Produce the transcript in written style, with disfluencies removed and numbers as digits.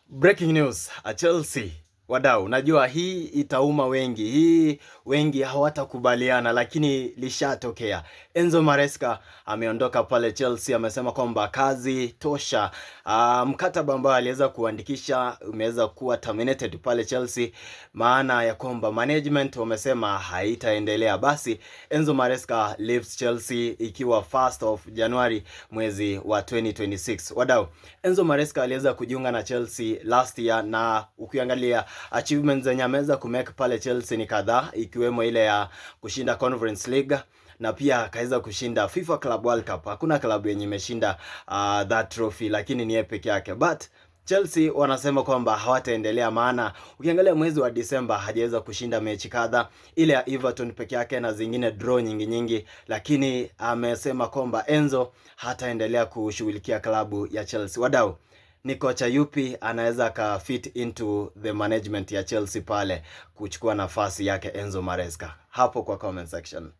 Breaking news, Chelsea. Wadau, najua hii itauma wengi. Hii wengi hawatakubaliana lakini lishatokea. Enzo Maresca ameondoka pale Chelsea, amesema kwamba kazi tosha. Mkataba ambao aliweza kuandikisha umeweza kuwa terminated pale Chelsea, maana ya kwamba management wamesema haitaendelea. Basi Enzo Maresca leaves Chelsea ikiwa 1st of January mwezi wa 2026. Wadau, Enzo Maresca aliweza kujiunga na Chelsea last year, na ukiangalia achievements zenye ameweza kumake pale Chelsea ni kadhaa, ikiwemo ile ya kushinda Conference League na pia akaweza kushinda FIFA Club World Cup. Hakuna klabu yenye imeshinda that trophy, lakini ni yeye peke yake. But Chelsea wanasema kwamba hawataendelea, maana ukiangalia mwezi wa Disemba hajaweza kushinda mechi kadhaa, ile ya Everton peke yake na zingine draw nyingi, lakini amesema kwamba Enzo hataendelea kushughulikia klabu ya Chelsea. Wadau, ni kocha yupi anaweza ka fit into the management ya Chelsea pale kuchukua nafasi yake Enzo Maresca? Hapo kwa comment section.